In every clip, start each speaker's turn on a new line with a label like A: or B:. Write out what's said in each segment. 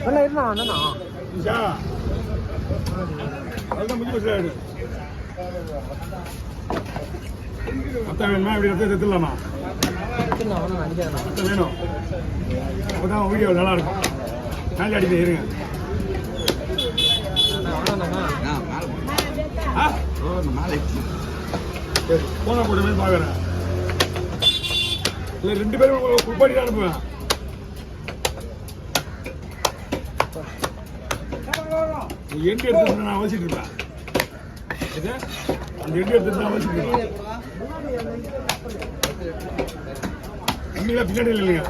A: நல்லா இருந்தா அண்ணா
B: அதுதான் முடிஞ்சு போச்சு. மொத்தம் வேணுமா இப்படி எடுத்து எடுத்துடலாமா? மொத்தம் வேணும். அப்போதான் வீடியோ நல்லா இருக்கும். மேலே அடிக்க இருங்க. போன போட்டு போய் பார்க்குறேன். இல்லை 2 பேரும் குப்பாடி தான் அனுப்புவேன். எண்டு எடுத்துட்டு நான் அவசிட்டு இருப்பேன். அந்த எண்டு எடுத்துட்டு நான் அவசிட்டு இருப்பேன். பின்னாடி இல்லைங்க.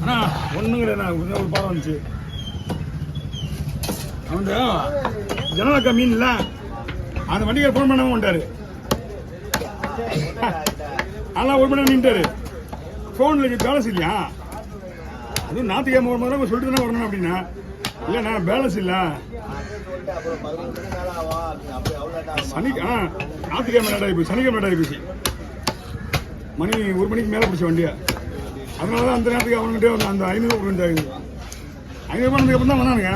B: அண்ணா ஒண்ணுங்கண்ணா ஒரு பாடம் வந்துச்சு. அவங்க ஜனலக்கா மீன் இல்லை அந்த வண்டியை ஃபோன் பண்ணாம வந்துட்டாரு. அதெல்லாம் ஒரு மணி நேரம் நின்ட்டாரு. ஃபோனில் பேலன்ஸ் இல்லையா? அதுவும் ஞாயிற்றுக்கிழமை ஒரு மாதிரி சொல்லிட்டு தானே வரணும் அப்படின்னா இல்லைண்ணா பேலன்ஸ் இல்லை ஞாயிற்றுக்கிழமை லேட் ஆகி போச்சு, சனிக்கிழமை லேட் ஆகி போச்சு. மணி 1 மணிக்கு மேலே பிடிச்ச வண்டியா. அதனால தான் அந்த நேரத்துக்கு அவனுக்கிட்டே அந்த 500 கொடுத்தாங்க. 500 ரூபாய் அப்புறம் தான் வந்தானுங்க.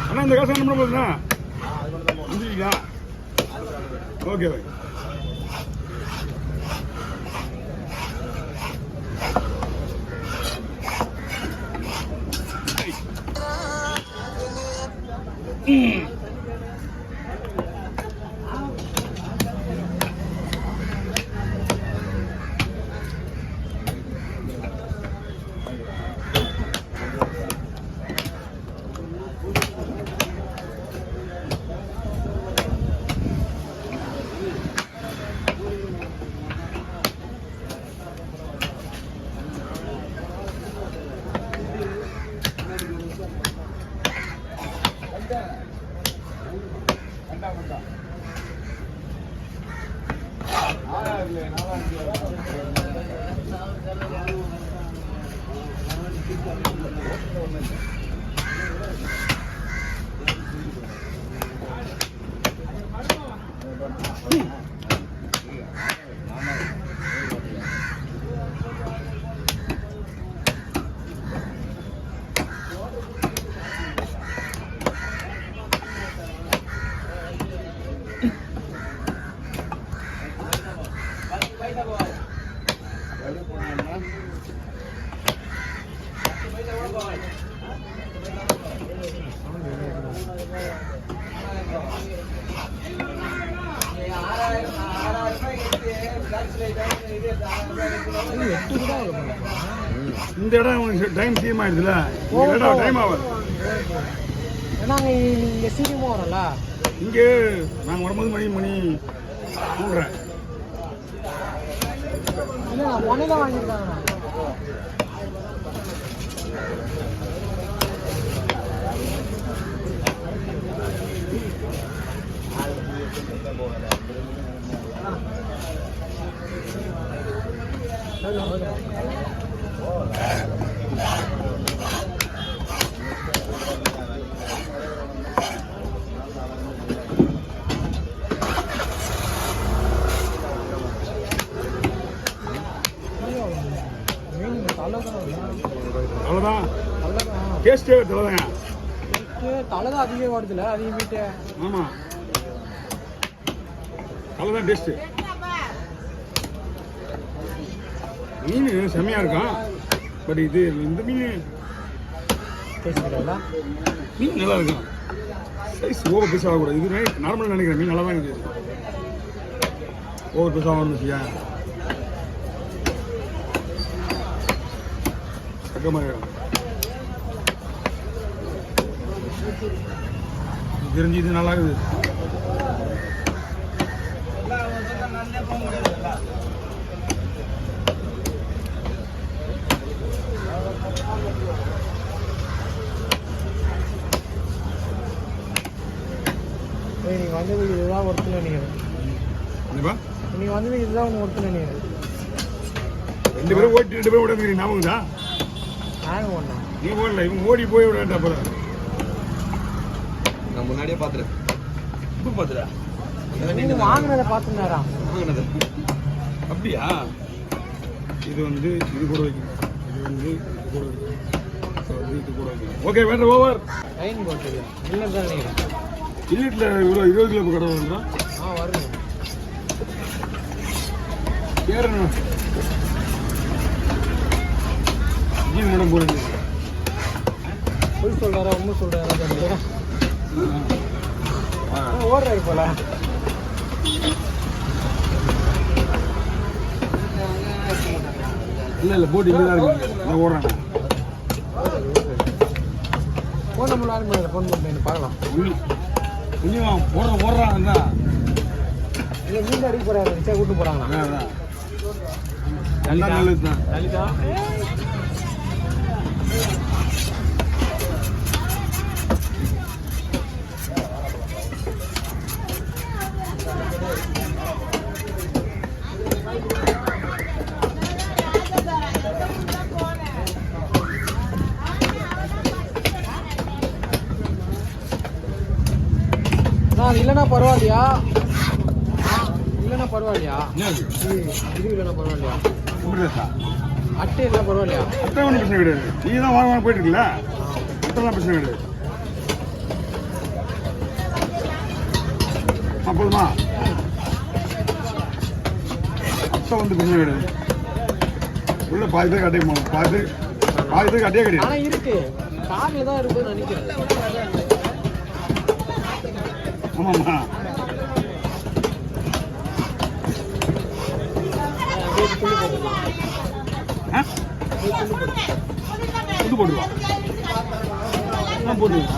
B: அண்ணா இந்த காசு என்ன பண்ண போகுதுண்ணா? வந்துருக்கீங்களா? Okay bye. இந்த இடம் டைம் சீம் ஆயிடுதுல, டைம் ஆகும்.
A: இங்கே சீக்கிரமாக வரல.
B: இங்கே நாங்கள் வரும்போது மணி 3:30.
A: இல்லை நான் மணி தான் வாங்கியிருக்காங்க.
B: அவ்வளோதான் டேஸ்ட்டே தலைதாங்க.
A: தலை தான் அதிகம் வருதுல்ல, அதிகம் வீட்டு.
B: ஆமாம் கலர் தான் டேஸ்ட்டு. மீன் செம்மையாக இருக்கும். பட் இது இந்த மீன் மீன் நல்லா இருக்கும். சைஸ் ஓவர் பீஸ் ஆகக்கூடாது. இது நார்மலாக நினைக்கிறேன். மீன் நல்லா தான் இருக்குது. ஓவர் பீஸ் ஆகணும்னு வச்சுக்கா சக்கமாக தெரிஞ்சு இது நல்லா இருக்குது.
A: நீங்கள் வந்தது இதுதான் ஒருத்தர் நினைக்கிறேன். நீங்கள் வந்தது இதுதான் ஒன்று ஒருத்தர் நினைக்கிறேன்.
B: 2 பேரும் ஓட்டி 2 பேரும் ஓடி ஞாபகம் தான்.
A: நாங்கள் ஒன்றா
B: நீ ஓடல, இவங்க ஓடி போய் விடாட்டா அப்புறம்.
C: நான் முன்னாடியே பார்த்துறேன். இப்போ பார்த்துடா
A: நீங்கள் வாங்கினதை பார்த்துனாரா?
C: வாங்கினது
B: அப்படியா? இது வந்து இது கூட வைக்கணும். இது வந்து இது கூட வைக்கணும். இது கூட வைக்கணும். ஓகே வேண்டாம் ஓவர்.
A: லைன் போட்டு இல்லை தான் நினைக்கிறேன்.
B: இல்லிட்டில் இவ்வளோ 20 கிலோ கடை வருங்களா?
A: வருங்க.
B: பேர் என்ன? ஜீன் மேடம் போடுங்க.
A: பொய் சொல்கிறாரா உண்மை சொல்கிறாரா தெரியல. ஓடுறாரு போல.
B: இல்லை போட்டு இங்கே தான் இருக்கு. நான் ஓடுறேன்.
A: ஃபோன் நம்பர் ஆன் பண்ணல. ஃபோன் பண்ணி பார்க்கலாம்.
B: இன்னும் ஓடுறான் தான்.
A: இல்லை மீன் அடிக்க போகிறாரு. ரிச்சா கூட்டு போகிறாங்களா?
B: அதான் நல்லது தான்.
A: லலிதா இல்லைன்னா பரவாயில்லையா? இல்லைன்னா பரவாயில்லையா? இது இல்லைன்னா பரவாயில்லையா? அட்டை இல்லை பரவாயில்லையா?
B: அட்டை ஒன்றும் பிரச்சனை கிடையாது. நீ தான் வாங்க போயிட்டு இருக்குல்ல, அட்டெல்லாம் பிரச்சனை கிடையாது. போதுமா? அட்டை வந்து பிரச்சனை கிடையாது. உள்ள பாதி பேருக்கு அட்டைக்கு போகணும். பாதி பேருக்கு அட்டையே கிடையாது.
A: ஆனால் இருக்கு காரில் தான் இருக்குன்னு நினைக்கிறேன்.
B: ஆமாம்மா புது போட்டுருவா போட்டுருவா